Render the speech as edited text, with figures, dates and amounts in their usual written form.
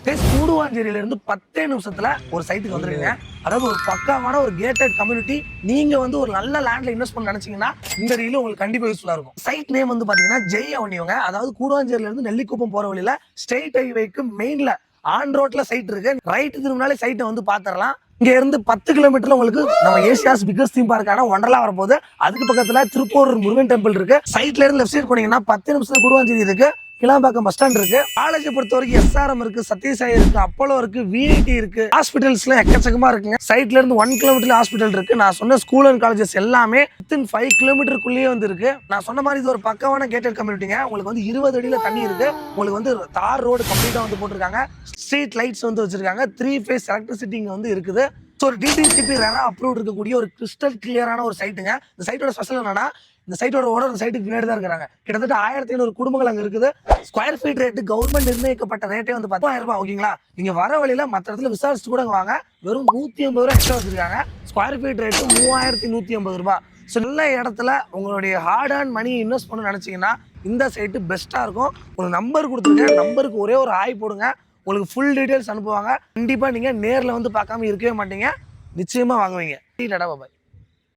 கூடுவாஞ்சேரியில இருந்து 10 நிமிஷத்துல ஒரு சைட்டுக்கு வந்துருங்க. அதாவது ஒரு பக்காவான ஒரு கேட்டட் கம்யூனிட்டி. நீங்க வந்து ஒரு நல்ல லேண்ட்ல இன்வெஸ்ட் பண்ண நினைச்சீங்கன்னா இந்த ரீல் உங்களுக்கு கண்டிப்பா யூஸ்ஃபுல்லா இருக்கும். சைட் நேம் வந்து பாத்தீங்கன்னா ஜெய் அவனியோங்க. அதாவது கூடுவாஞ்சேரியில இருந்து நெல்லிக்குப்பம் போற வழியில ஸ்ட்ரெயிட் ஹைவேக்கு மெயின்ல ஆன் ரோட்ல சைட் இருக்கு. ரைட் திரும்பினாலே சைட்டை வந்து பாத்திரலாம். இங்க இருந்து 10 கிலோமீட்டர்ல உங்களுக்கு நம்ம ஏசியாஸ் பிகஸ்ட் தீம் பார்க்கான ஒண்டர்லா வரப்போகுது. அதுக்கு பக்கத்துல திருப்பூர் முருகன் டெம்பிள் இருக்கு. சைட்ல இருந்து லெஃப்ட் சைட் போனீங்கன்னா 10 நிமிஷத்துல கூடுவாஞ்சேரி இருக்கு. கிளாம்பாக்கம் பஸ் ஸ்டாண்ட் இருக்கு. காலேஜை பொறுத்த வரைக்கும் SRM இருக்கு, சத்யசாய் இருக்கு, அப்போலோ இருக்கு, VIT இருக்கு. ஹாஸ்பிட்டல்ஸ்ல எக்கச்சக்கமா இருக்குங்க. சைட்ல இருந்து 1 கிலோமீட்டர்ல ஹாஸ்பிட்டல் இருக்கு. நான் சொன்ன ஸ்கூல் அண்ட் காலேஜஸ் எல்லாமே வித்தின் 5 கிலோமீட்டருக்குள்ளேயே வந்து இருக்கு. நான் சொன்ன மாதிரி இது ஒரு பக்கவான கேட்டட் கம்யூனிட்டிங்க. உங்களுக்கு வந்து 20 அடியில தண்ணி இருக்கு. உங்களுக்கு வந்து தார் ரோடு கம்ப்ளீட்டா வந்து போட்டிருக்காங்க. ஸ்ட்ரீட் லைட்ஸ் வந்து வச்சிருக்காங்க. 3 ஃபேஸ் எலக்ட்ரிசிட்டி இங்க வந்து இருக்குது. ஸோ ஒரு DTCP ரெரா அப்ரூவ் இருக்கக்கூடிய ஒரு கிறிஸ்டல் கிளியரான ஒரு சைட்டுங்க. இந்த சைட்டோட ஸ்பெஷல் என்னன்னா, இந்த சைட்டோட ஓனர் அந்த சைட்டுக்கு பின்னாடி தான் இருக்காங்க. கிட்டத்தட்ட 1500 குடும்பங்கள் அங்க இருக்குது. ஸ்கொயர் ஃபீட் ரேட்டு கவர்மெண்ட் நிர்ணயிக்கப்பட்ட ரேட்டே வந்து 10,000 ரூபாய். ஓகேங்களா? நீங்க வர வழியில மற்ற இடத்துல விசாரிச்சுட்டு கூட வாங்க. வெறும் 150 ரூபாய் எக்ஸ்ட்ரா வச்சிருக்காங்க. ஸ்கொயர் ஃபீட் ரேட்டு 3150 ரூபாய். ஸோ நல்ல இடத்துல உங்களுடைய ஹார்ட் அண்ட் மணி இன்வெஸ்ட் பண்ண நினைச்சீங்கன்னா இந்த சைட்டு பெஸ்டா இருக்கும். உங்களுக்கு நம்பர் கொடுத்துருங்க. நம்பருக்கு ஒரே ஒரு ஹாய் போடுங்க. உங்களுக்கு ஃபுல் டீடைல்ஸ் அனுப்புவாங்க. கண்டிப்பா நீங்க நேர்ல வந்து பார்க்காம இருக்கவே மாட்டீங்க. நிச்சயமா வாங்குவீங்க. பாய்.